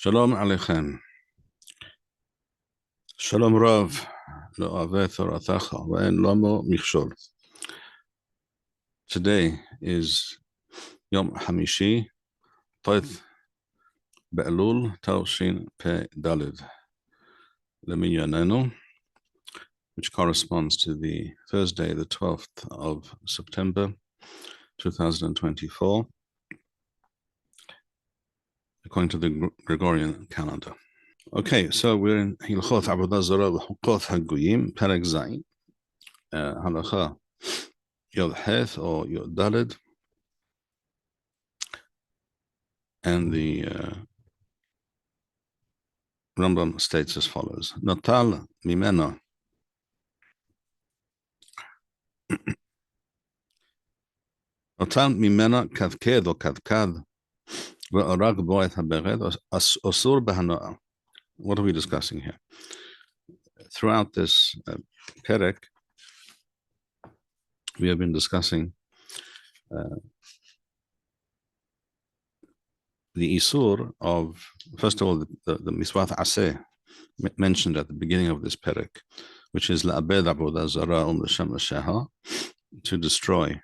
Shalom Aleichem. Shalom Rav. Lo ave Toratacha ve'en lomo michshol. Today is Yom Hamishi, Toith Be'elul Tavshin Pei Daled Leminyanenu, which corresponds to the Thursday, the 12th of September, 2024, according to the Gregorian calendar. Okay, so we're in Hilchot Avodah Zarah v'Hukot HaGoyim, Perek Zayin, Halacha Yod Het or Yod Daled, and the Rambam states as follows: Natal mimena kadked or kadkad ve'arag bo et habered osur b'hanoah. What are we discussing here? Throughout this perek, we have been discussing the isur of, first of all, the miswat aseh mentioned at the beginning of this perek, which is la'abed avodah zarah l'shem l'sheha, to destroy,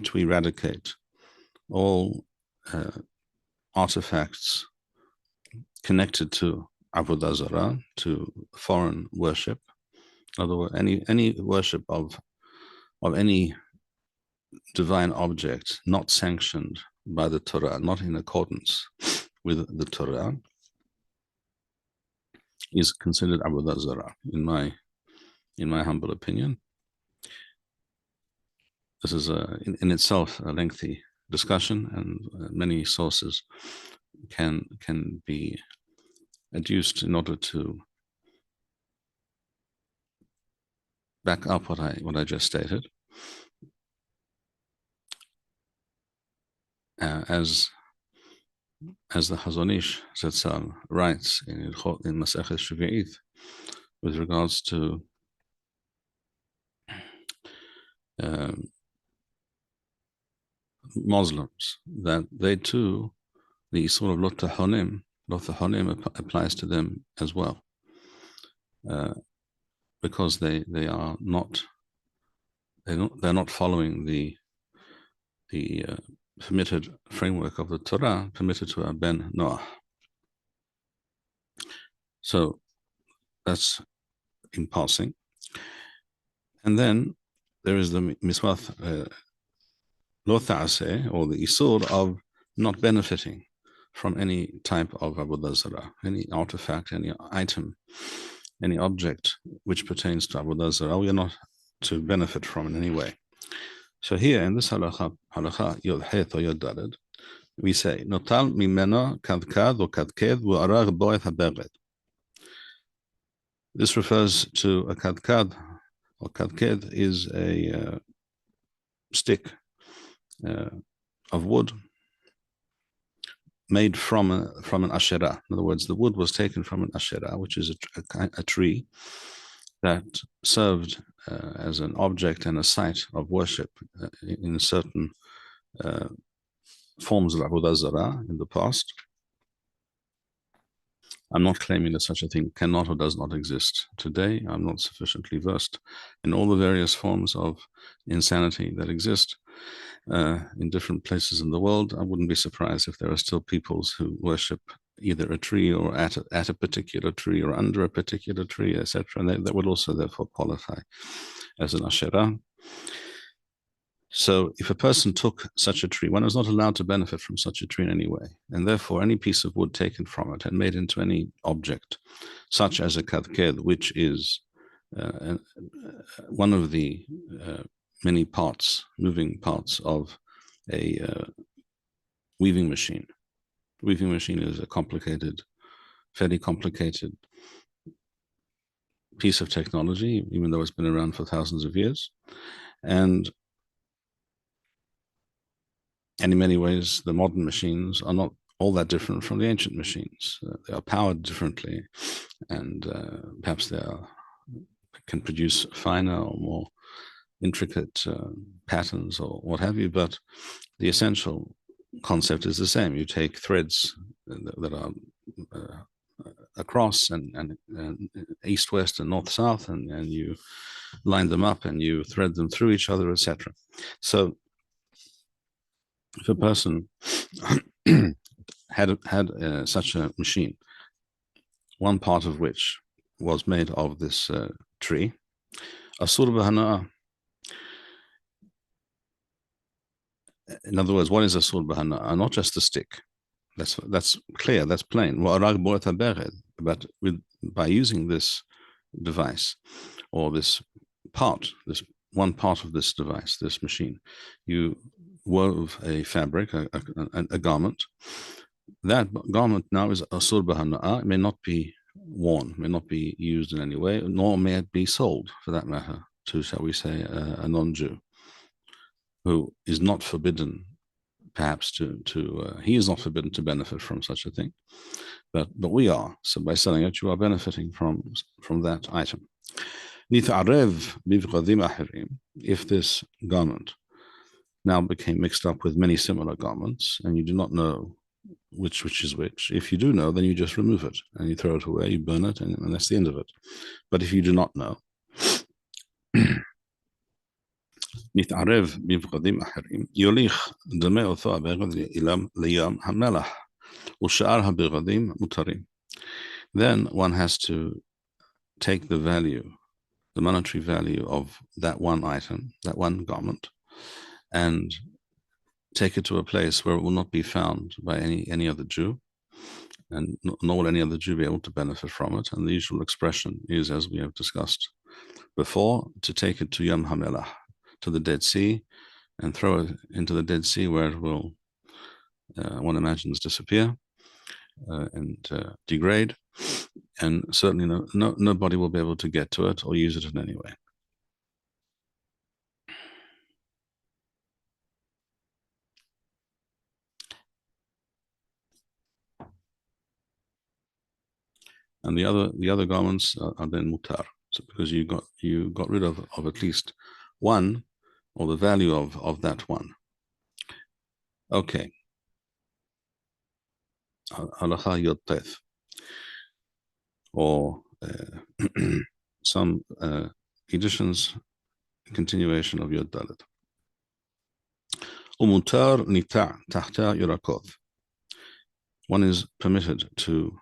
to eradicate all artifacts connected to avodah zarah, to foreign worship. In other words, any worship of any divine object not sanctioned by the Torah, not in accordance with the Torah, is considered avodah zarah. In my humble opinion, this is in itself a lengthy discussion, and many sources can be adduced in order to back up what I just stated. As the Chazon Ish Zetzal writes in Hilchot in Masechet Shvi'it, with regards to Muslims, that they too, the Isur of Lot Tahonim applies to them as well, because they're not following the permitted framework of the Torah, permitted to Ben Noah. So that's in passing. And then there is the miswat lo ta'aseh, or the isur of not benefiting from any type of avodah zarah, any artifact, any item, any object which pertains to avodah zarah. We are not to benefit from in any way. So here in this halacha Yod Het or Yod Daled, we say notal mimena kadkad or kadked v'arag bo et habered. This refers to a kadkad, or kadked is a stick of wood made from an asherah. In other words, the wood was taken from an asherah, which is a tree that served as an object and a site of worship in certain forms of avodah zarah in the past. I'm not claiming that such a thing cannot or does not exist today. I'm not sufficiently versed in all the various forms of insanity that exist in different places in the world. I wouldn't be surprised if there are still peoples who worship either a tree or at a particular tree or under a particular tree, etc. And that would also therefore qualify as an asherah. So if a person took such a tree, one is not allowed to benefit from such a tree in any way. And therefore, any piece of wood taken from it and made into any object, such as a kadked, which is one of the many moving parts of a weaving machine. Weaving machine is a fairly complicated piece of technology, even though it's been around for thousands of years. And in many ways, the modern machines are not all that different from the ancient machines. They are powered differently, and perhaps they can produce finer or more intricate patterns or what have you, but the essential concept is the same. You take threads that are across and east, west, and north, south, and you line them up and you thread them through each other, etc. So if a person had such a machine, one part of which was made of this tree, asur b'hana'ah. In other words, what is asur b'hana'ah? Not just a stick. That's clear. That's plain. But by using this device, or this one part of this device, this machine, you wove a fabric, a garment. That garment now is asur b'hana'ah. It may not be worn, may not be used in any way, nor may it be sold, for that matter, to, shall we say, a non-Jew who is not forbidden, perhaps he is not forbidden to benefit from such a thing, but we are. So by selling it, you are benefiting from that item. If this garment now became mixed up with many similar garments, and you do not know which is which, if you do know, then you just remove it and you throw it away, you burn it, and that's the end of it. But if you do not know, נתערב בבגדים אחרים, יוליך דמה אותו הבגד לים המלח, ושאר הבגדים מותרים. Then one has to take the value, the monetary value of that one item, that one garment, and take it to a place where it will not be found by any other Jew, and nor will any other Jew be able to benefit from it. And the usual expression is, as we have discussed before, to take it to Yam HaMelach, to the Dead Sea, and throw it into the Dead Sea, where it will, one imagines, disappear and degrade, and certainly nobody will be able to get to it or use it in any way. And the other garments are then mutar, so because you got rid of at least one, or the value of that one. Okay. Halacha Yotef, or some editions, continuation of Yod Dalet. Umutar nita tahta yurakov. One is permitted to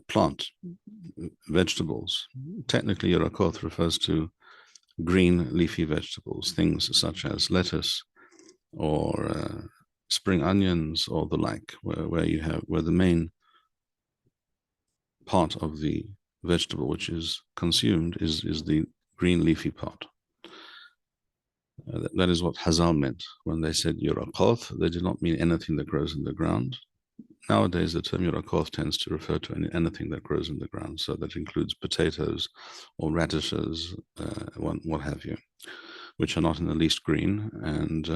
plant vegetables. Technically, Yerakoth refers to green leafy vegetables, things such as lettuce or spring onions or the like, where the main part of the vegetable which is consumed is the green leafy part. That is what Hazal meant when they said Yerakoth. They did not mean anything that grows in the ground. Nowadays, the term Yerakoth tends to refer to anything that grows in the ground, so that includes potatoes or radishes, what have you, which are not in the least green, and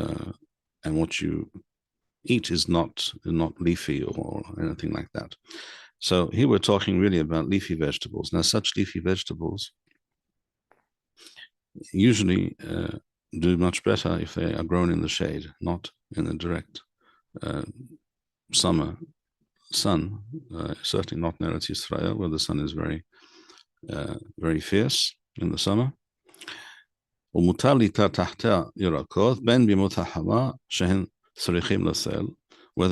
what you eat is not leafy or anything like that. So here we're talking really about leafy vegetables. Now, such leafy vegetables usually do much better if they are grown in the shade, not in the direct summer sun, certainly not in Eretz Yisrael, where the sun is very, very fierce in the summer. Whether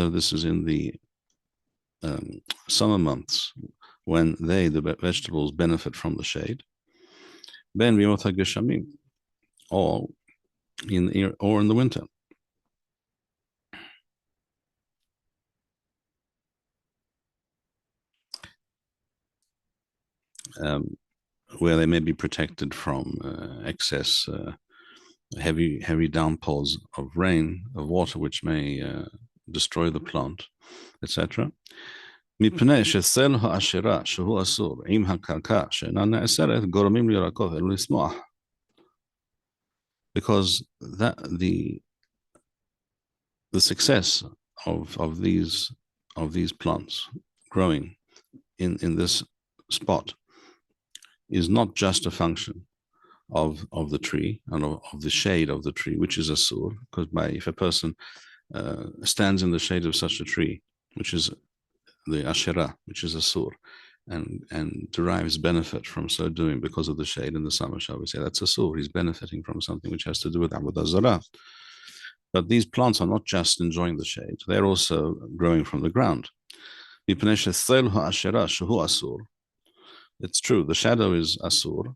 this is in the summer months, when the vegetables benefit from the shade, or in the winter. Where they may be protected from excess heavy downpours of rain, of water, which may destroy the plant, etc. Because that the success of these plants growing in this spot is not just a function of the tree and of the shade of the tree, which is asur, because if a person stands in the shade of such a tree, which is the Asherah, which is Asur, and derives benefit from so doing because of the shade in the summer, shall we say, that's Asur. He's benefiting from something which has to do with Avodah Zarah. But these plants are not just enjoying the shade, they're also growing from the ground. It's true, the shadow is Asur.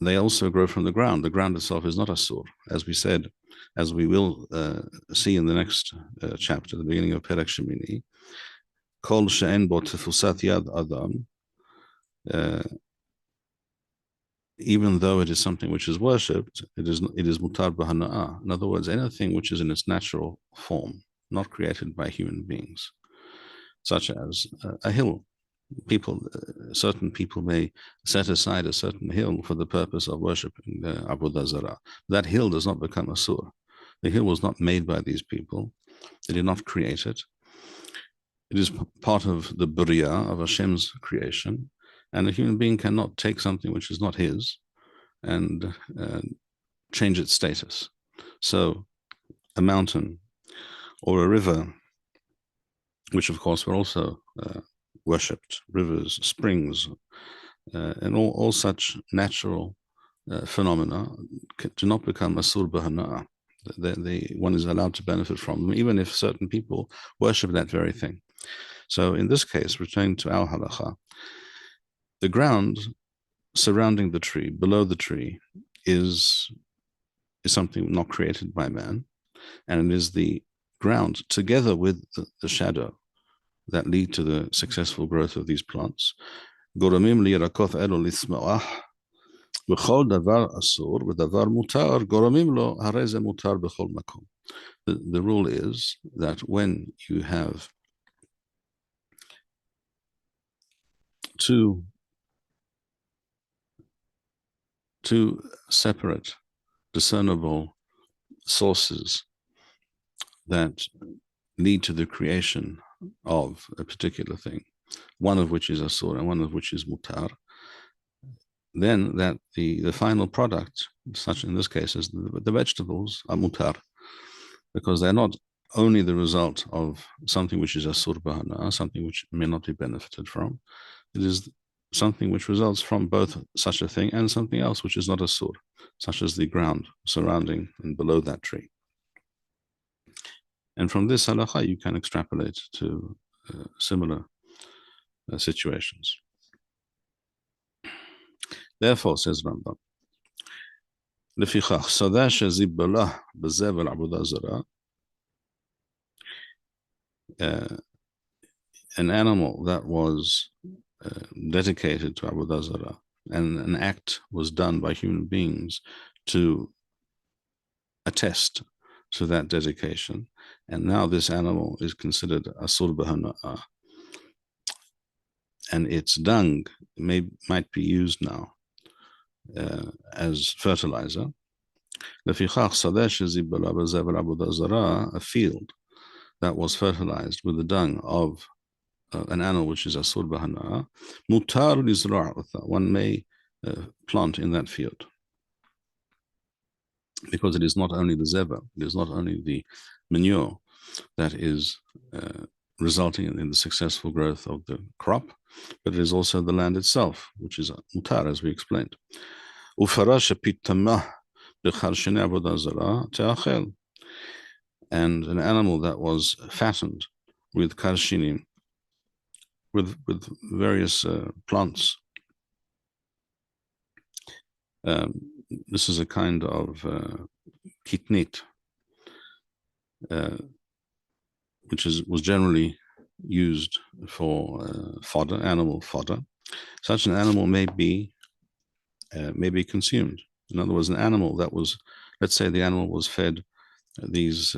They also grow from the ground. The ground itself is not Asur, as we said, as we will see in the next chapter, the beginning of Perek Shemini. Kol she'en bo tefusat yad adam, even though it is something which is worshipped, it is mutar b'hana'ah. In other words, anything which is in its natural form, not created by human beings, such as a hill. Certain people may set aside a certain hill for the purpose of worshipping the Avodah Zarah. That hill does not become Asur. The hill was not made by these people. They did not create it. It is part of the Buriya, of Hashem's creation, and a human being cannot take something which is not his and change its status. So a mountain or a river, which of course were also worshipped, rivers, springs, and all such natural phenomena do not become Asur b'hana'ah. One is allowed to benefit from them, even if certain people worship that very thing. So in this case, returning to our halacha, the ground surrounding the tree, below the tree, is something not created by man, and it is the ground together with the shadow that lead to the successful growth of these plants. The rule is that when you have two separate, discernible sources that lead to the creation of a particular thing, one of which is Asur and one of which is Mutar, then that the final product, such in this case as the vegetables, are Mutar, because they're not only the result of something which is Asur b'hana'ah, something which may not be benefited from. It is something which results from both such a thing and something else which is not Asur, such as the ground surrounding and below that tree. And from this halakha, you can extrapolate to similar situations. Therefore, says Rambam, לפיכך, שדה שזיבלה בזבל עבודה זרה, an animal that was dedicated to Avodah Zarah, and an act was done by human beings to attest to that dedication, and now this animal is considered Asur b'hana'ah, and its dung might be used now as fertilizer. לפיכך, שדה שזיבלה בזבל עבודה זרה, a field that was fertilized with the dung of an animal which is Asur b'hana'ah, mutar lizra', one may plant in that field, because it is not only the zeva, it is not only the manure that is resulting in the successful growth of the crop, but it is also the land itself, which is mutar, as we explained. And an animal that was fattened with karshinim, with various plants. This is a kind of kitnit, which was generally used for fodder, animal fodder. Such an animal may be consumed. In other words, an animal that was, let's say the animal was fed this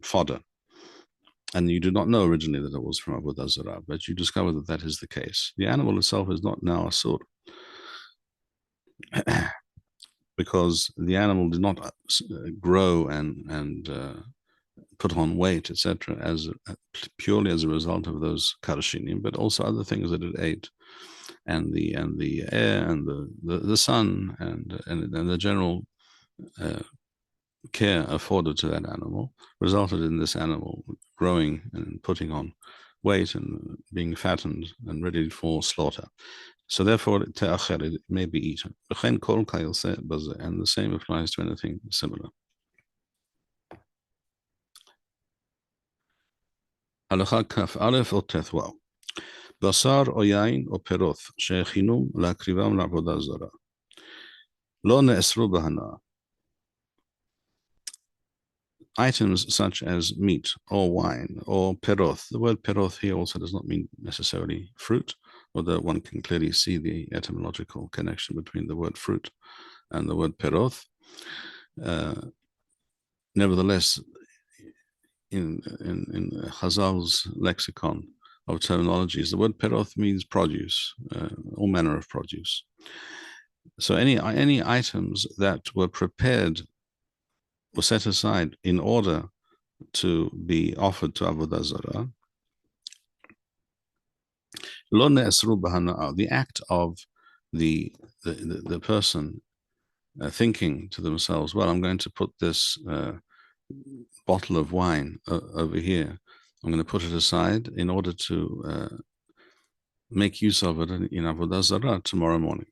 fodder, and you did not know originally that it was from Avodah Zarah, but you discover that that is the case. The animal itself is not now Asur, because the animal did not grow and put on weight, etc., as purely as a result of those karshinim, but also other things that it ate. and the air and the sun and the general care afforded to that animal resulted in this animal growing and putting on weight and being fattened and ready for slaughter. So therefore, it may be eaten. And the same applies to anything similar. הלכה כ"א או ט"ו בשר או יין או פירות שהכינום להקריבם לעבודה זרה לא נאסרו בהנאה. Items such as meat or wine or peroth. The word peroth here also does not mean necessarily fruit, although one can clearly see the etymological connection between the word fruit and the word peroth. Nevertheless, in Chazal's lexicon of terminologies, the word peroth means produce, all manner of produce. So any items that were prepared were set aside in order to be offered to Avodah Zarah. Lo ne'asru b'hana'ah, the act of the person thinking to themselves, well, I'm going to put this bottle of wine over here. I'm going to put it aside in order to make use of it in Avodah Zarah tomorrow morning.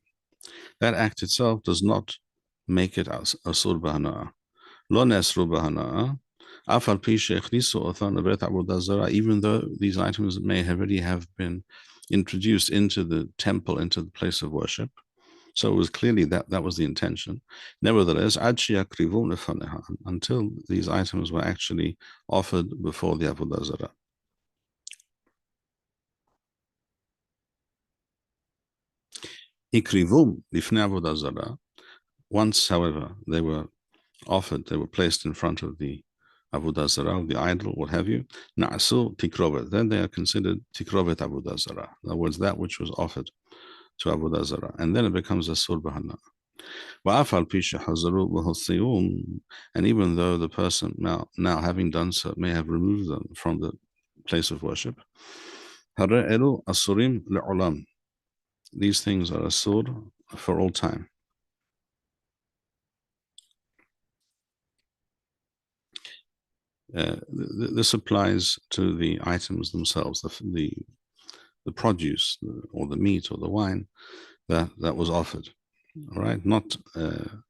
That act itself does not make it asur b'hana'ah. Lo ne'asru b'hana'ah, af al pi she'echnisu othan lebeit Avodah Zarah, even though these items may already have been introduced into the temple, into the place of worship. So it was clearly that was the intention. Nevertheless, until these items were actually offered before the Avodah Zarah. Ikrivum lifnei Avodah Zarah. Once, however, they were offered, they were placed in front of the Avodah Zarah, the idol, what have you. Na'asu tikrovet. Then they are considered tikrovet Avodah Zarah. In other words, that which was offered to Avodah Zarah, and then it becomes asur b'hana'ah. And even though the person now having done so may have removed them from the place of worship, these things are asur for all time. This applies to the items themselves, the produce or the meat or the wine that was offered. All right, not the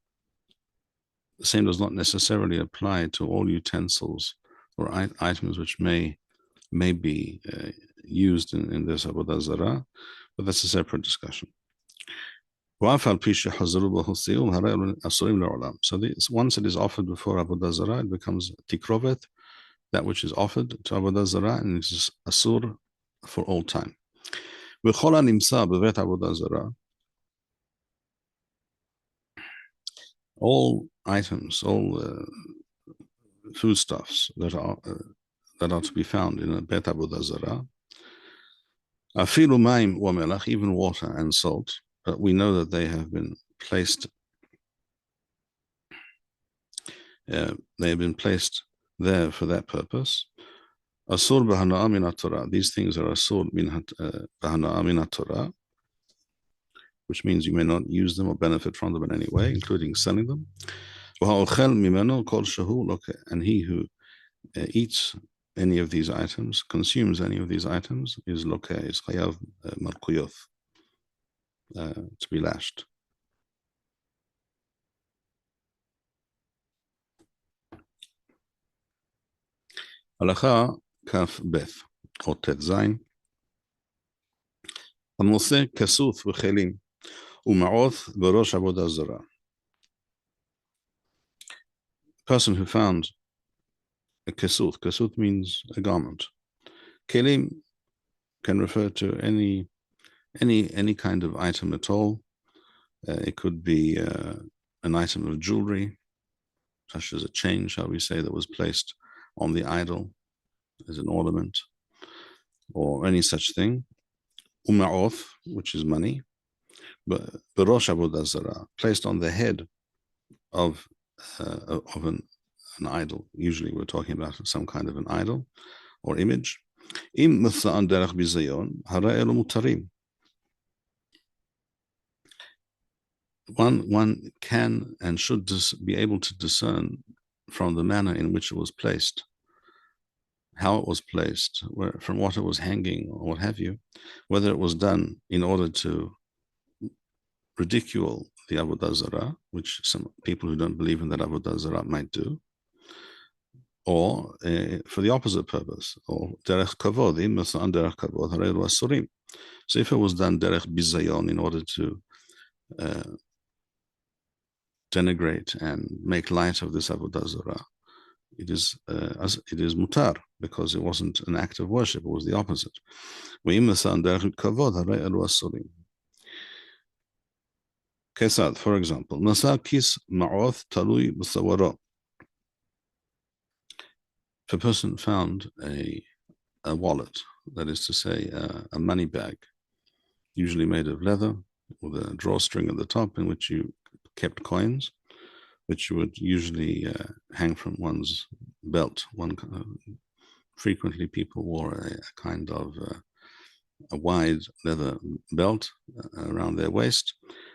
same does not necessarily apply to all utensils or items which may be used in this Avodah Zarah, but that's a separate discussion. So once it is offered before Avodah Zarah, it becomes tikrovet, that which is offered to Avodah Zarah, and it is asur for all time. All items, all foodstuffs that are to be found in a Bet Avodah Zarah, afilu mayim wa melach, even water and salt, but we know that they have been placed. They have been placed there for that purpose. Asur b'hana'ah min Torah. These things are asur b'hana'ah min Torah, which means you may not use them or benefit from them in any way, including selling them. And he who eats any of these items, consumes any of these items, is lokeh, is chayav malkuyoth, to be lashed. Halacha kaf beth, or tet zayin. המוצא כסות וכלים ומעוth בראש עבודה זרה. Person who found a kesut means a garment. Kelim can refer to any kind of item at all. It could be an item of jewelry, such as a chain, shall we say, that was placed on the idol as an ornament, or any such thing. Uma'oth, which is money, but Berosh Avodah Zarah, placed on the head of an idol. Usually we're talking about some kind of an idol or image. Im muthla'an derech bizayon, hara elu mutarim. one can and should be able to discern from the manner in which it was placed, how it was placed, from what it was hanging, or what have you, whether it was done in order to ridicule the Avodah Zarah, which some people who don't believe in that Avodah Zarah might do, or for the opposite purpose, or derech kavod, derech kavod. So if it was done derech bizayon, in order to denigrate and make light of this Avodah Zarah, it is mutar, because it wasn't an act of worship, it was the opposite. Kesad, for example, Nasakis ma'oth talui b'sawara. If a person found a wallet, that is to say, a money bag, usually made of leather, with a drawstring at the top in which you kept coins, which you would usually hang from one's belt. Frequently people wore a kind of a wide leather belt around their waist,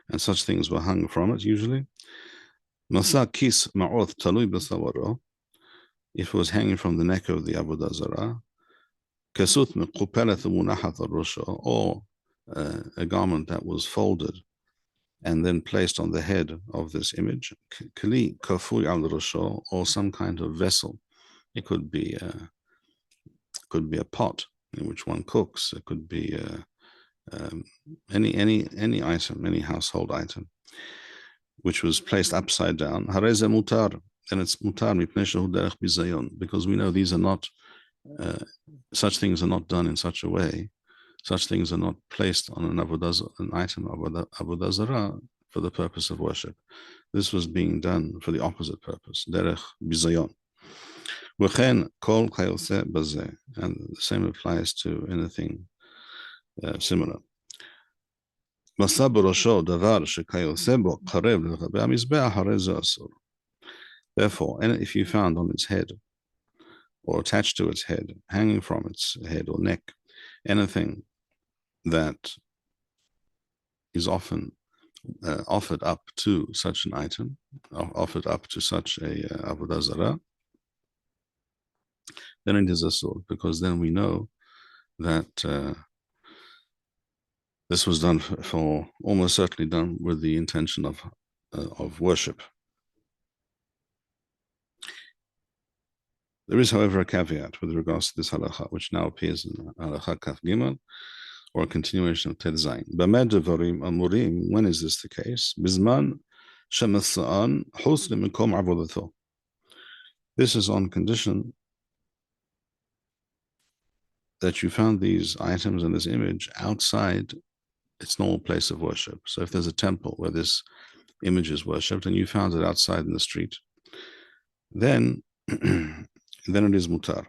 and such things were hung from it usually. Masakis ma'oth talui b'sawara, if it was hanging from the neck of the Avodah Zarah, kasut mequpelet munachat al-rosha, or a garment that was folded and then placed on the head of this image, kli kafui al-rosha, or some kind of vessel. It could be a pot in which one cooks. It could be any item, any household item, which was placed upside down. Hareze mutar, then it's mutar mipnei derech bizayon, because we know these are not such things are not done in such a way. Such things are not placed on an item of Avodah Zarah for the purpose of worship. This was being done for the opposite purpose, derech bizayon. V'chen kol kayotze bazeh, and the same applies to anything similar. Masa b'rosho davar shekayotze bo karev l'chabe hamizbeach harei ze asur. Therefore, if you found on its head, or attached to its head, hanging from its head or neck, anything that is often offered up to such an item, offered up to such a Avodah Zarah, then it is asur, because then we know that this was done for almost certainly done with the intention of worship. There is, however, a caveat with regards to this halacha, which now appears in halacha kaf gimel, or a continuation of Ted Zayin. B'med devarim amurim, when is this the case? Bizman shemasa'an hus le'mekom avodato. This is on condition that you found these items and this image outside its normal place of worship. So if there's a temple where this image is worshipped and you found it outside in the street, then it is mutar.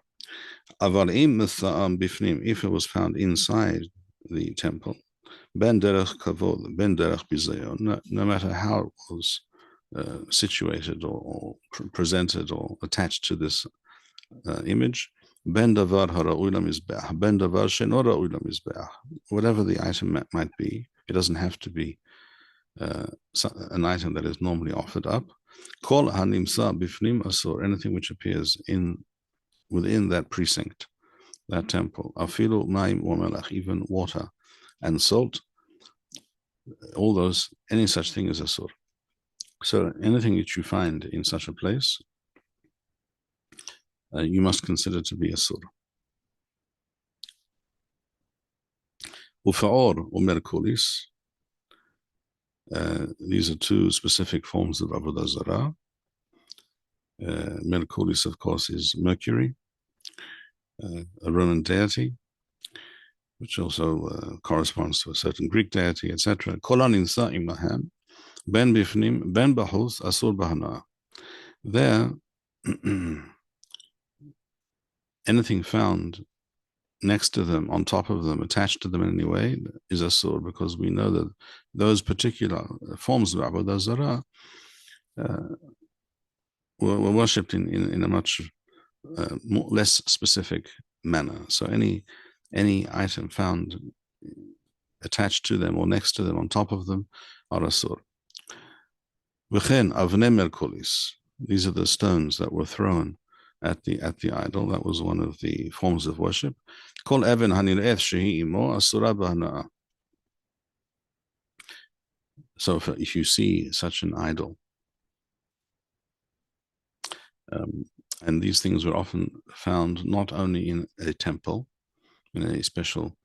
Aval im bifnim, if it was found inside the temple, ben derech kavod, ben derech bizayon, no matter how it was situated or presented or attached to this image, ben davar hara'ui lamizbeach, ben davar she'no ra'ui lamizbeach, whatever the item might be, it doesn't have to be an item that is normally offered up. Kol hanimsa bifnim asur, anything which appears within that precinct, that temple, afilu ma'im wa melach, even water and salt, all those, any such thing is asur. So anything that you find in such a place, you must consider to be asur. Ufa'or or mercuris, these are two specific forms of Avodah Zarah. Mercuris, of course, is Mercury, a Roman deity, which also corresponds to a certain Greek deity, etc. Kolan insa imahem, ben bifnim, ben bahus, asur bahana. There, anything found next to them, on top of them, attached to them in any way, is asur, because we know that those particular forms of Avodah Zarah were worshipped in a much less specific manner. So any item found attached to them or next to them, on top of them, are asur. V'chen avnei merkulis. These are the stones that were thrown at the idol. That was one of the forms of worship. Kol even hanireth shehi imo asura b'hana'ah. So if you see such an idol, and these things were often found not only in a temple, in a special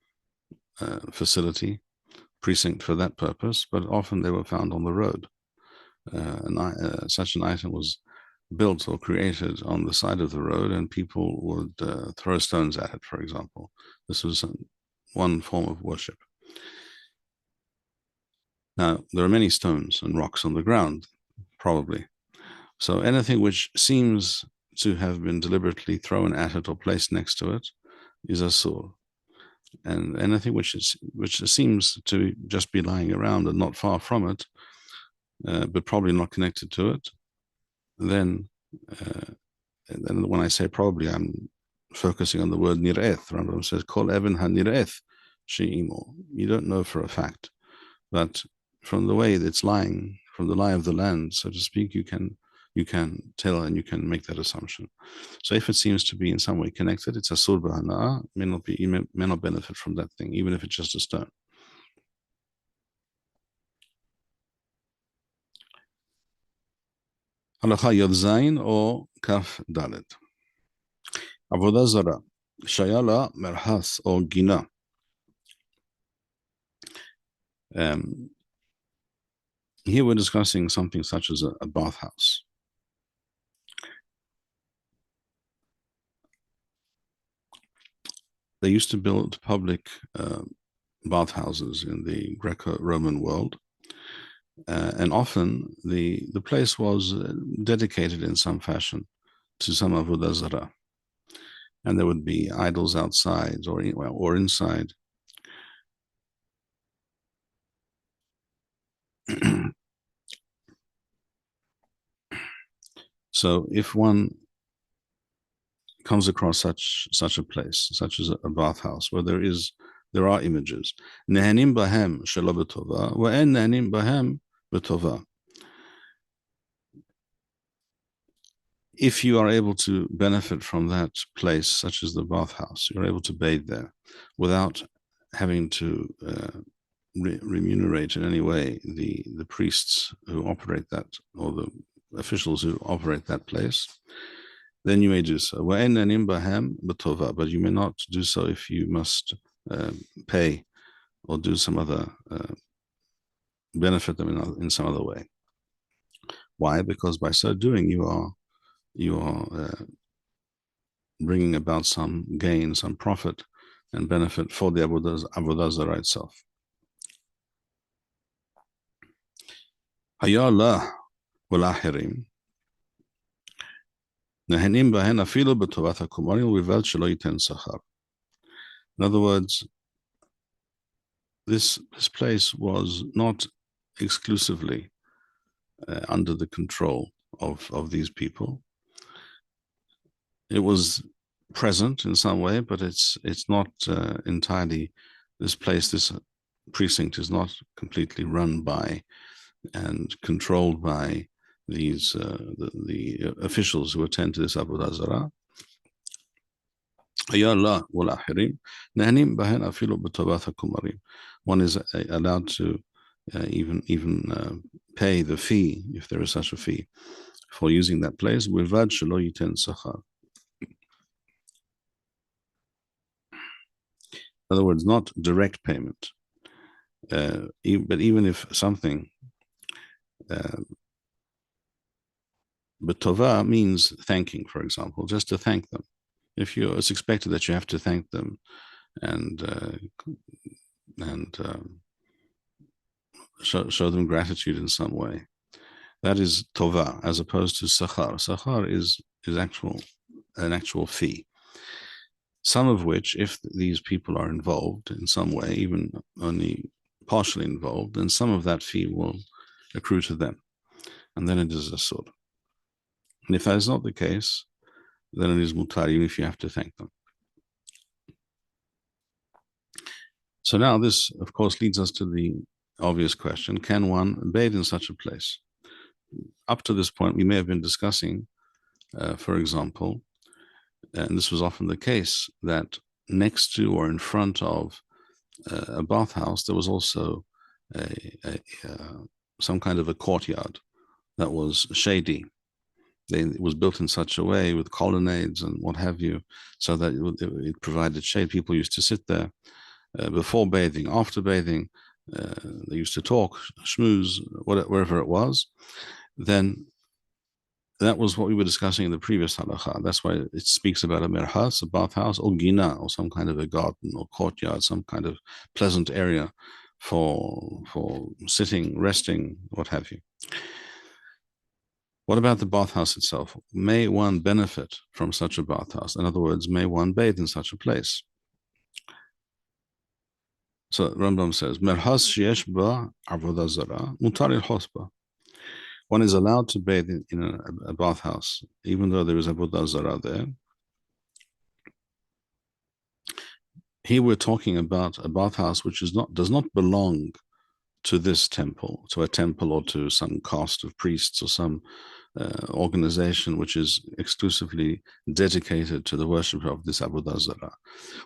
facility, precinct for that purpose, but often they were found on the road. Such an item was built or created on the side of the road, and people would throw stones at it, for example. This was one form of worship. Now, there are many stones and rocks on the ground, probably. So anything which seems to have been deliberately thrown at it or placed next to it is asur. And anything which seems to just be lying around and not far from it, but probably not connected to it, then when I say probably, I'm focusing on the word nir'eth. Rambam says, Kol even ha-nir'eth she'imo. You don't know for a fact, but from the way it's lying, from the lie of the land, so to speak, you can tell and you can make that assumption. So if it seems to be in some way connected, it's asur b'hana'ah, may not benefit from that thing, even if it's just a stone. Halacha Yod Zayin or Kaf Dalet. Avodah Zarah, Shayala Merhas or Gina. Here we're discussing something such as a bathhouse. They used to build public bathhouses in the Greco-Roman world, and often the place was dedicated in some fashion to some Avodah Zarah, and there would be idols outside or inside. So if one comes across such a place, such as a bathhouse, where there are images, nehanim bahem shelo b'tova, wa'en nehanim bahem b'tova. If you are able to benefit from that place, such as the bathhouse, you're able to bathe there without having to remunerate in any way the priests who operate that, or the officials who operate that place, then you may do so. But you may not do so if you must pay or do some other, benefit them in some other way. Why? Because by so doing, you are bringing about some gain, some profit and benefit for the Avodah Zarah itself. Hayallah walahirim. In other words, this place was not exclusively under the control of these people. It was present in some way, but it's not entirely, this precinct is not completely run by and controlled by these the officials who attend to this Avodah Zarah. One is allowed to even pay the fee, if there is such a fee, for using that place. In other words, not direct payment, but even if something, B'tova means thanking, for example, just to thank them. If it's expected that you have to thank them and show them gratitude in some way, that is tova, as opposed to sachar. Sachar is an actual fee. Some of which, if these people are involved in some way, even only partially involved, then some of that fee will accrue to them, and then it is asur. And if that is not the case, then it is mutar, even if you have to thank them. So now this, of course, leads us to the obvious question: can one bathe in such a place? up to this point, we may have been discussing, for example, and this was often the case, that next to or in front of a bathhouse, there was also some kind of a courtyard that was shady. It was built in such a way with colonnades and what have you, so that it provided shade. People used to sit there before bathing, after bathing. They used to talk, schmooze, wherever it was. Then that was what we were discussing in the previous halakha. That's why it speaks about a merhas, a bathhouse, or gina, or some kind of a garden or courtyard, some kind of pleasant area for sitting, resting, what have you. What about the bathhouse itself? May one benefit from such a bathhouse? In other words, may one bathe in such a place? So Rambam says, Merhas sheyesh ba avodah zarah mutar al-hosba. One is allowed to bathe in a bathhouse, even though there is avodah zarah there. Here we're talking about a bathhouse which does not belong to this temple, to a temple or to some caste of priests or some organization which is exclusively dedicated to the worship of this Avodah Zarah.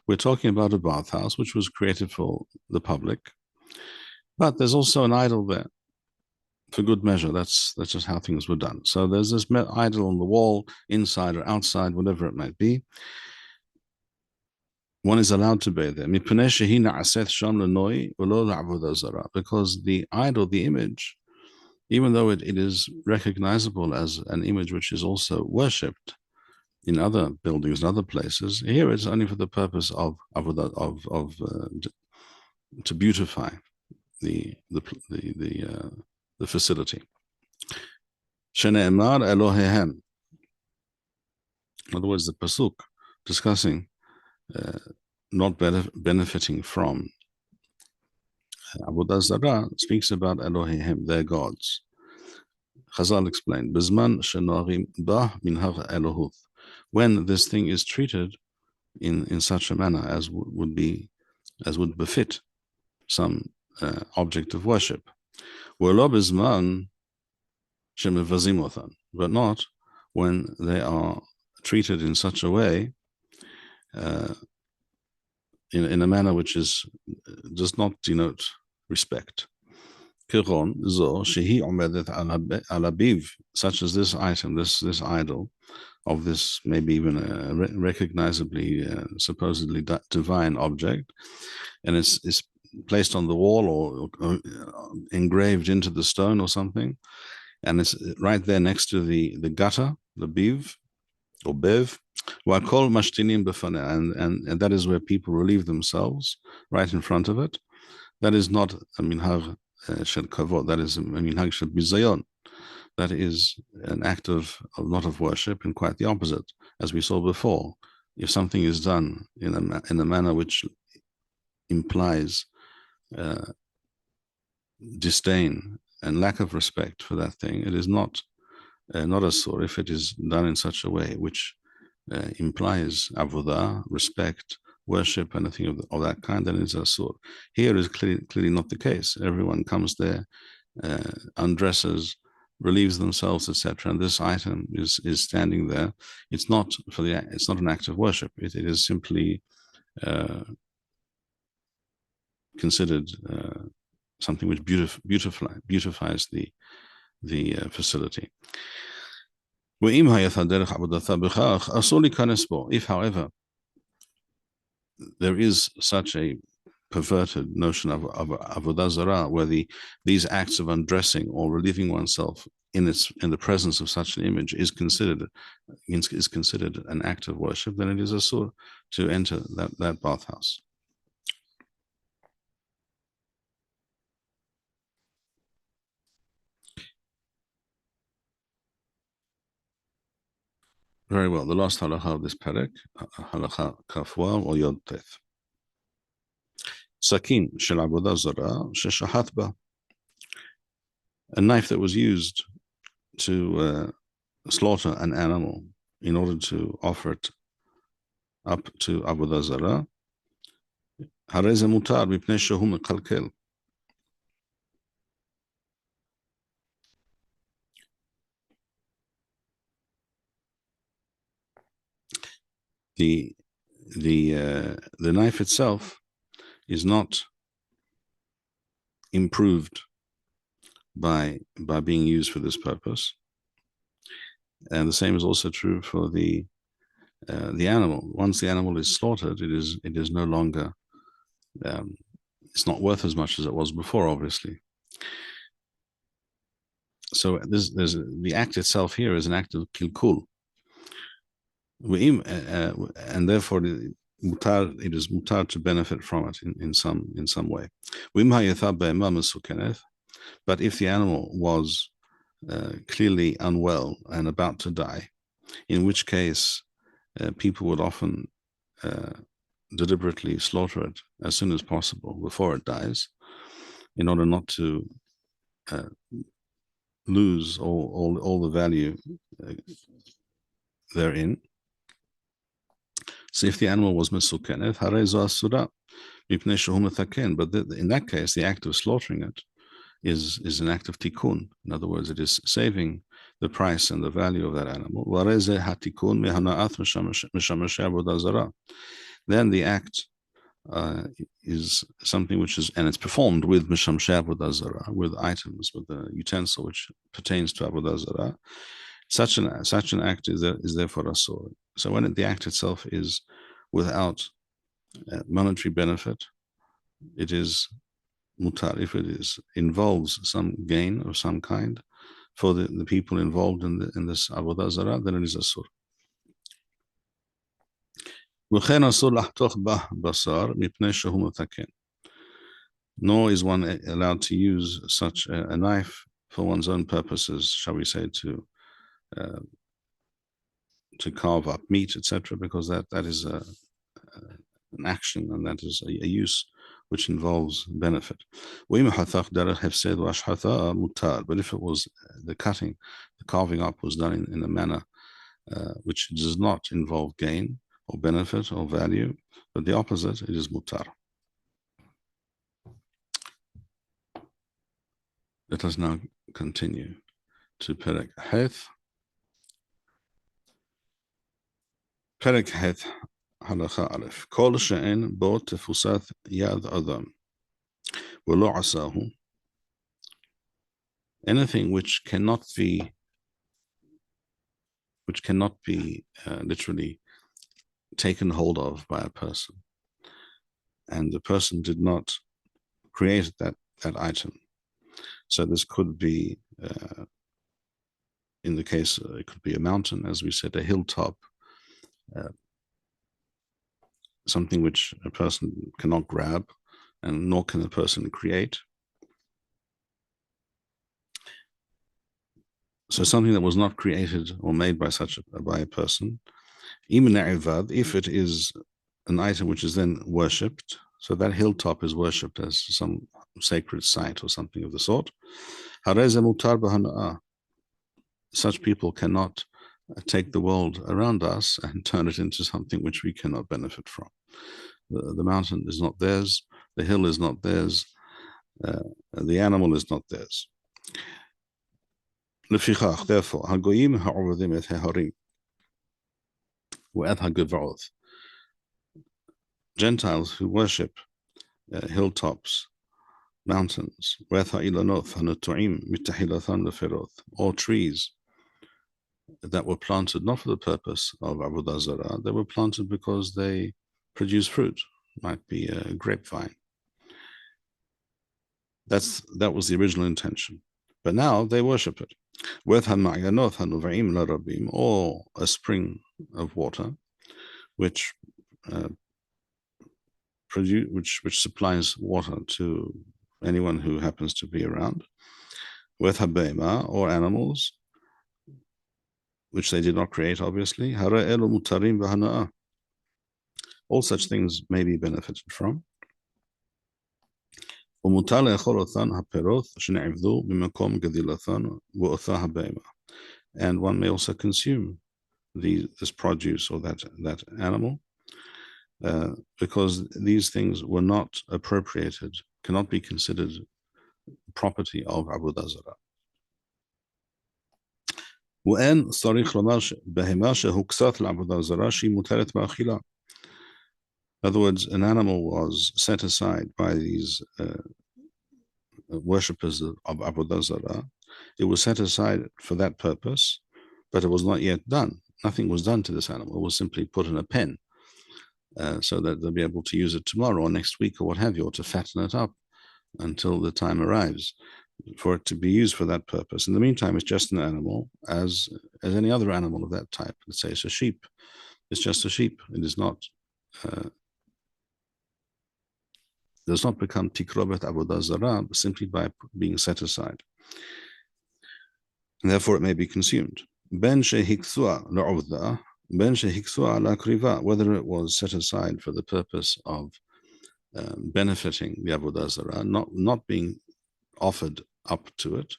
We're talking about a bathhouse which was created for the public, but there's also an idol there for good measure. That's just how things were done. So there's this idol on the wall, inside or outside, whatever it might be. One is allowed to bathe there because the idol, the image, even though it is recognizable as an image which is also worshipped in other buildings and other places, here it's only for the purpose of to beautify the facility. Shene'emar Elohehem. In other words, the pasuk discussing not benefiting from Avodah Zarah speaks about Elohim, their gods. Chazal explained, Bizman shenorim bah minhar Elohuth. When this thing is treated in such a manner as would befit some object of worship. Welo bizman shemevazim othan, but not when they are treated in such a way, in a manner which does not denote respect. Such as this item, this idol, of this maybe even a recognizably, supposedly divine object, and it's placed on the wall or engraved into the stone or something, and it's right there next to the gutter, the biv or bev, and that is where people relieve themselves, right in front of it. That is not a minhag shel kavod. That is a minhag shel bizayon. That is an act of not of worship, and quite the opposite, as we saw before. If something is done in a manner which implies disdain and lack of respect for that thing, it is not asur. If it is done in such a way which implies avodah, respect, worship, anything of that kind, then it's asur. Here is clearly not the case. Everyone comes there, undresses, relieves themselves, etc. And this item is standing there. It's not it's not an act of worship. It is simply considered something which beautifies the facility. If, however, there is such a perverted notion of Avodah Zarah, where these acts of undressing or relieving oneself in the presence of such an image is considered an act of worship, then it is asur to enter that bathhouse. Very well. The last halakha of this parak, halakha kafwa or yod teth. Sakin shel avodah zarah sheshahat ba. A knife that was used to slaughter an animal in order to offer it up to avodah zarah. Harei ze mutar mipnei shehu mekalkel. the knife itself is not improved by being used for this purpose, and the same is also true for the animal. Once the animal is slaughtered, it is no longer it's not worth as much as it was before, obviously. So there's the act itself here is an act of kilkul, and therefore it is mutar to benefit from it in some way. But if the animal was clearly unwell and about to die, in which case people would often deliberately slaughter it as soon as possible before it dies, in order not to lose all the value therein. So if the animal was mesukenet, harezo asura, mipnei shehu metaken. But in that case, the act of slaughtering it is an act of tikkun. In other words, it is saving the price and the value of that animal. Then the act is something which is, and it's performed with mishamsheh avodah zarah, with items, with the utensil which pertains to avodah zarah. Such an act is therefore asur. So when the act itself is without monetary benefit, it is mutar. If it involves some gain of some kind for the people involved in this avodah zarah, then it is asur. Nor is one allowed to use such a knife for one's own purposes, shall we say, to carve up meat, etc., because that is an action, and that is a use which involves benefit. But if it was the carving up was done in a manner which does not involve gain or benefit or value, but the opposite, it is mutar. Let us now continue to Perek Heth. Perek Heth, Halacha Aleph. Kol she'en bo tefusat yad adam v'lo asahu. Anything which cannot be literally taken hold of by a person, and the person did not create that item. So this could be, in the case, it could be a mountain, as we said, a hilltop, something which a person cannot grab, and nor can a person create. So something that was not created or made by a person, if it is an item which is then worshipped, so that hilltop is worshipped as some sacred site or something of the sort. Such people cannot take the world around us and turn it into something which we cannot benefit from. The mountain is not theirs, the hill is not theirs, the animal is not theirs. Therefore, Gentiles who worship hilltops, mountains, or trees that were planted not for the purpose of avodah zarah, they were planted because they produce fruit, might be a grapevine. That was the original intention, but now they worship it. Or a spring of water, which supplies water to anyone who happens to be around. With habema, or animals, which they did not create, obviously. All such things may be benefited from. And one may also consume this produce or that animal, because these things were not appropriated, cannot be considered property of avodah zarah. ואין צריך לומר בהמה שהוקצת לעבודה זרה שהיא מותרת באכילה. In other words, an animal was set aside by these worshippers of Avodah Zarah. It was set aside for that purpose, but it was not yet done. Nothing was done to this animal. It was simply put in a pen so that they'll be able to use it tomorrow or next week or what have you, or to fatten it up until the time arrives for it to be used for that purpose. In the meantime, it's just an animal as any other animal of that type. Let's say it's a sheep. It's just a sheep. It is not does not become tikrobet avodah zarah simply by being set aside. And therefore, it may be consumed. Ben shehiksua la'uvda, ben shehiksua la'kriva, whether it was set aside for the purpose of benefiting the avodah zarah, not being offered up to it,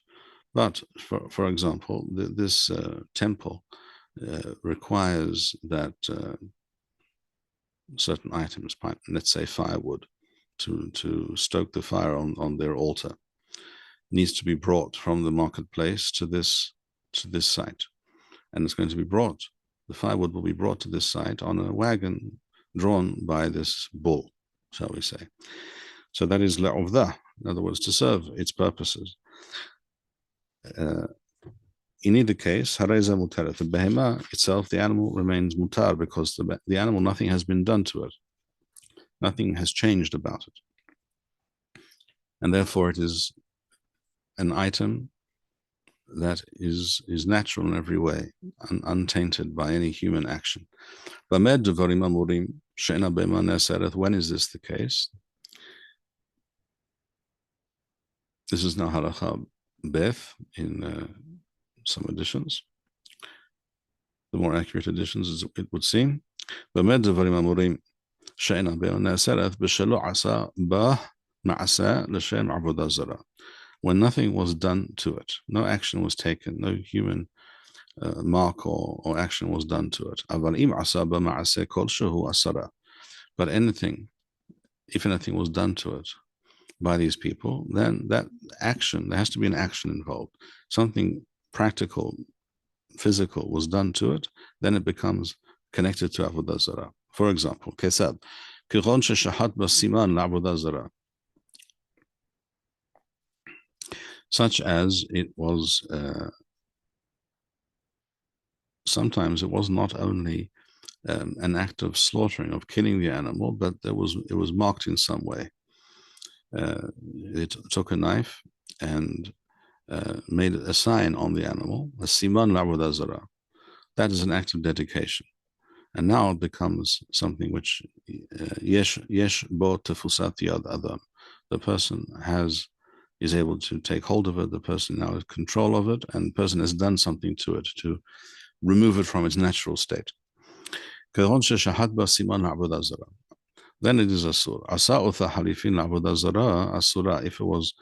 but for example, this temple requires that certain items, let's say firewood, to stoke the fire on their altar, needs to be brought from the marketplace to this site, and it's going to be brought. The firewood will be brought to this site on a wagon drawn by this bull, shall we say? So that is la'uvdah, in other words, to serve its purposes. In either case, hareza mutarat, the behema itself, the animal remains mutar because the animal, nothing has been done to it. Nothing has changed about it. And therefore it is an item that is natural in every way, untainted by any human action. When is this the case? This is now halakha beth in some editions. The more accurate editions, it would seem. When nothing was done to it, no action was taken, no human mark or action was done to it. But if anything was done to it by these people, then that action, there has to be an action involved. Something practical, physical was done to it, then it becomes connected to Avodah Zarah. For example, kesad, kiron sheshahat basiman la'avodah zarah, such as it was. Sometimes it was not only an act of slaughtering, of killing the animal, but it was marked in some way. It took a knife and made a sign on the animal, a siman la'avodah zarah. That is an act of dedication. And now it becomes something which yesh bo tefusat yad adam. The person is able to take hold of it. The person now has control of it, and the person has done something to it to remove it from its natural state. Then it is asur. Asa utha halifin la'avodah zarah asura, if it was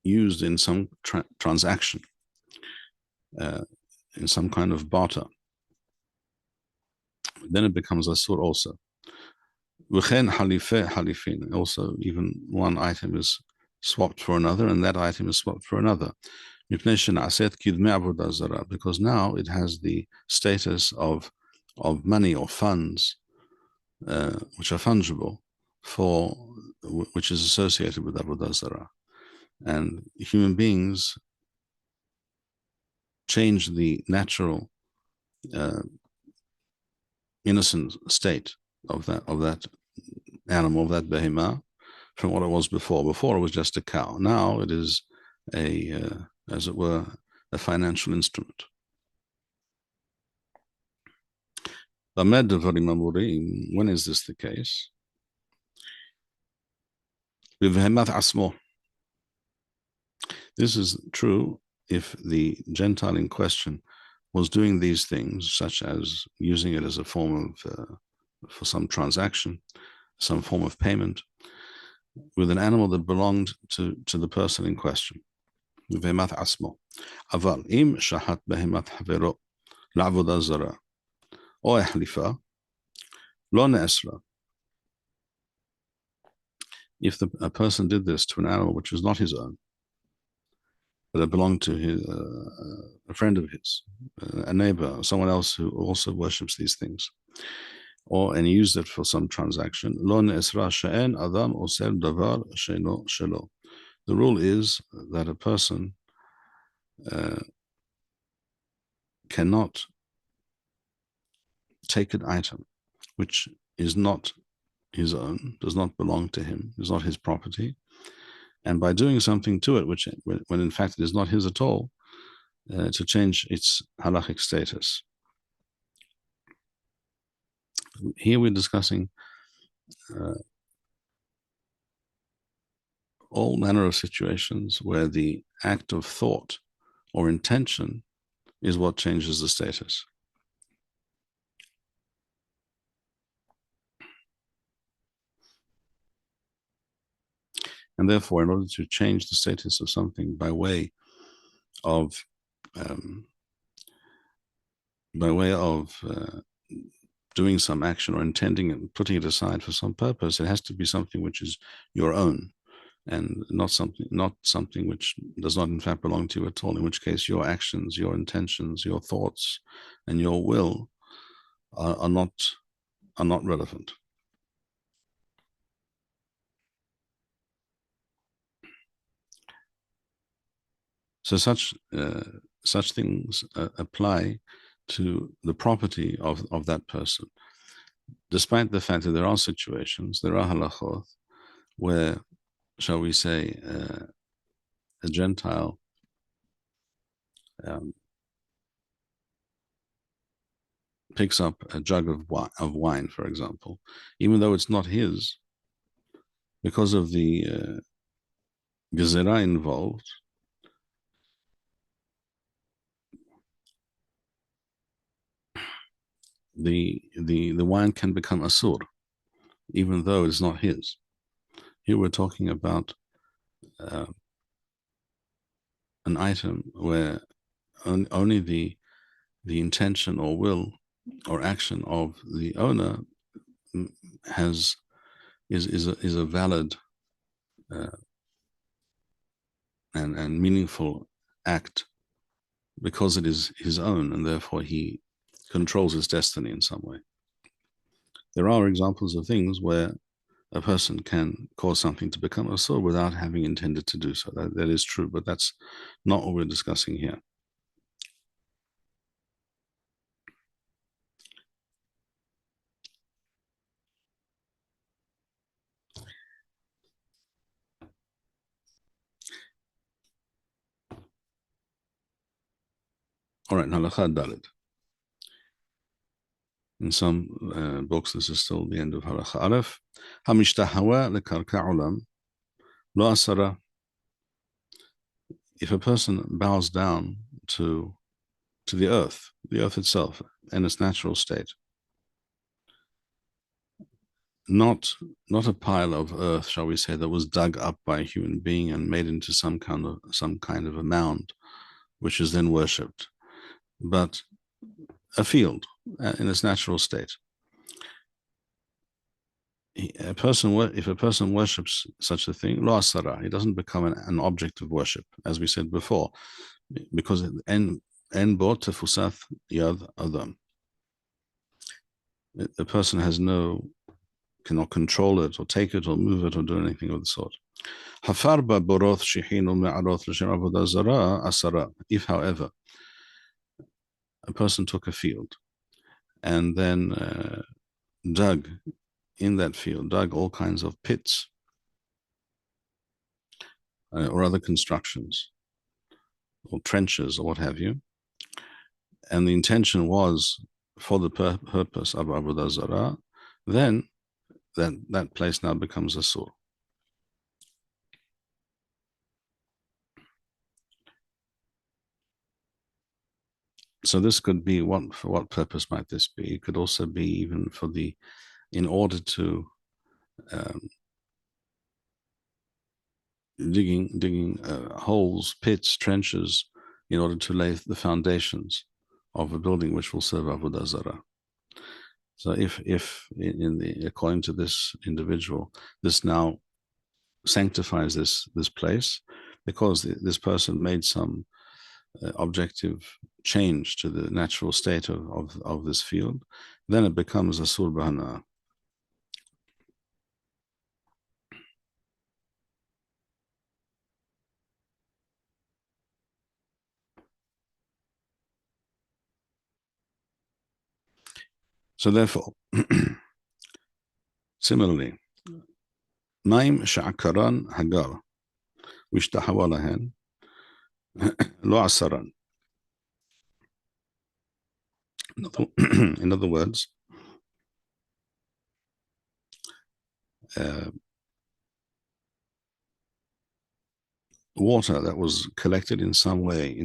used in some transaction, in some kind of barter, then it becomes asur also. V'chen halifeh halifin, also even one item is swapped for another, and that item is swapped for another. Because now it has the status of money or funds, which are fungible, which is associated with Avodah Zarah. And human beings change the natural innocent state of that animal, of that behemah, from what it was before. Before it was just a cow. Now it is as it were, a financial instrument. When is this the case? This is true if the Gentile in question was doing these things, such as using it as a form of, for some transaction, some form of payment, with an animal that belonged to the person in question. בהמת עצמו. אבל אם שחט בהמת חברו לעבודה זרה או החליפה, לא נאסרה. If a person did this to an animal which was not his own, but it belonged to a friend of his, a neighbor, someone else who also worships these things, and he used it for some transaction. The rule is that a person cannot take an item which is not his own, does not belong to him, is not his property, and by doing something to it, which when in fact it is not his at all, to change its halachic status. Here we're discussing all manner of situations where the act of thought or intention is what changes the status. And therefore, in order to change the status of something by way of doing some action or intending it, putting it aside for some purpose, it has to be something which is your own, and not something which does not in fact belong to you at all, in which case your actions, your intentions, your thoughts, and your will are not relevant. So such things apply to the property of that person, despite the fact that there are situations, there are halachot, where, shall we say, a Gentile picks up a jug of wine, for example, even though it's not his, because of the gezerah involved, the wine can become asur, even though it's not his. Here we're talking about an item where only the intention or will or action of the owner is a valid and meaningful act, because it is his own, and therefore he controls his destiny in some way. There are examples of things where a person can cause something to become asur without having intended to do so. That is true, but that's not what we're discussing here. All right, halakha dalid. In some books, this is still the end of halakha aleph. Hamishtahawa lekarka ulam lo asara. If a person bows down to the earth itself in its natural state, not a pile of earth, shall we say, that was dug up by a human being and made into some kind of a mound, which is then worshipped, but a field in its natural state. If a person worships such a thing, lo asara, it doesn't become an object of worship, as we said before, because en bo tefusat yad adam. The person cannot control it or take it or move it or do anything of the sort. Hafarba boroth shihinu me'aroth l'shem avodah zarah asara. If, however, a person took a field and then dug all kinds of pits or other constructions or trenches or what have you, and the intention was for the purpose of avodah zarah, then that place now becomes asur. So this could be for what purpose might this be? It could also be even in order to digging holes, pits, trenches, in order to lay the foundations of a building which will serve avodah zarah. So if according to this individual, this now sanctifies this place, because this person made some objective change to the natural state of this field, then it becomes asur b'hana. So therefore, similarly, Naim sha'akaran hagar, واشتهوا لهن lo asaran. In other words, water that was collected in some way,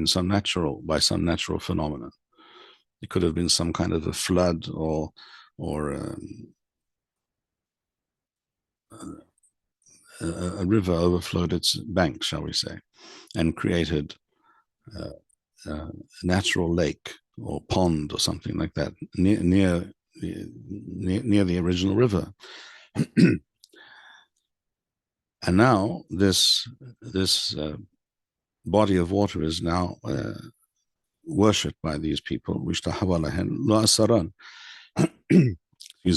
by some natural phenomenon. It could have been some kind of a flood or a river overflowed its bank, shall we say, and created a natural lake or pond or something like that near the original river. And now this body of water is now worshipped by these people. Excuse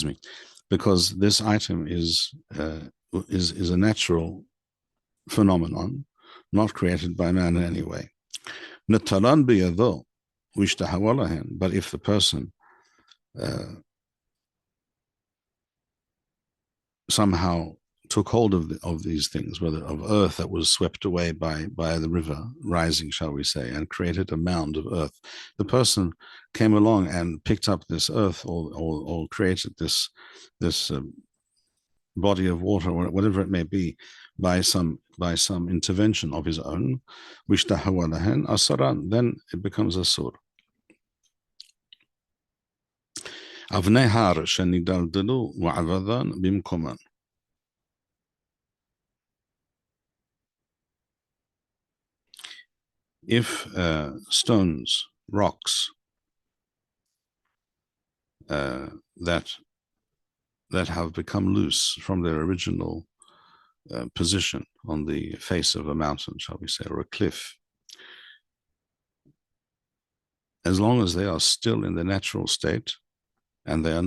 me, because this item is a natural phenomenon, not created by man in any way. But if the person somehow took hold of these things, whether of earth that was swept away by the river rising, shall we say, and created a mound of earth. The person came along and picked up this earth or created this body of water, or whatever it may be, by some intervention of his own, then it becomes asur. Avnei har shenidaldalu wa'avadan bimkoman. If stones, rocks that have become loose from their original position on the face of a mountain, shall we say, or a cliff, as long as they are still in the natural state, and they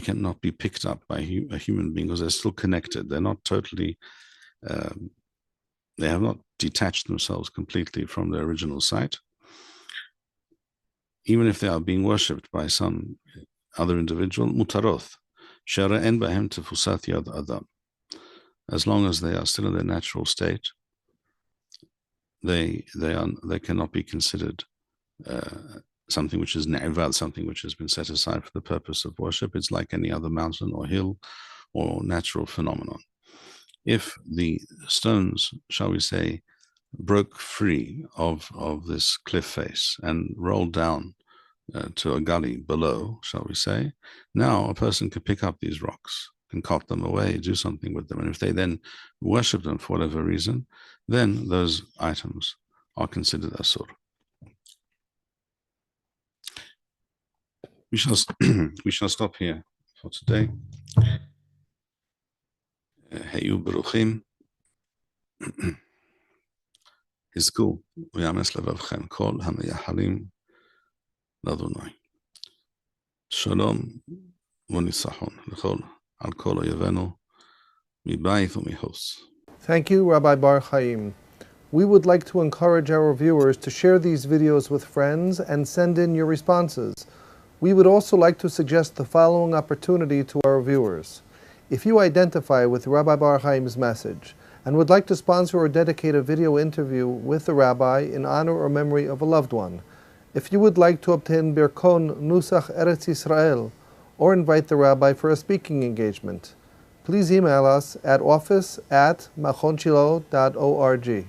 cannot be picked up by a human being because they're still connected. They're not totally, they have not detached themselves completely from their original site. Even if they are being worshipped by some other individual, mutaroth, shara en bahem tefusat yad adam. As long as they are still in their natural state, they cannot be considered something which is ne'evad, something which has been set aside for the purpose of worship. It's like any other mountain or hill or natural phenomenon. If the stones, shall we say, broke free of this cliff face and rolled down to a gully below, shall we say, now a person could pick up these rocks and cart them away, do something with them. And if they then worship them for whatever reason, then those items are considered asur. We shall stop here for today. Heyu beruchim. Hizku v'yames levavchem kol hameyahalim l'Adonai. Shalom v'nisachon l'chol al kol oyevenu mibayith u'mihos. Thank you, Rabbi Bar-Hayim. We would like to encourage our viewers to share these videos with friends and send in your responses. We would also like to suggest the following opportunity to our viewers. If you identify with Rabbi Bar-Hayim's message and would like to sponsor or dedicate a video interview with the rabbi in honor or memory of a loved one, if you would like to obtain Birkon Nusach Eretz Yisrael or invite the rabbi for a speaking engagement, please email us at office@machonshilo.org.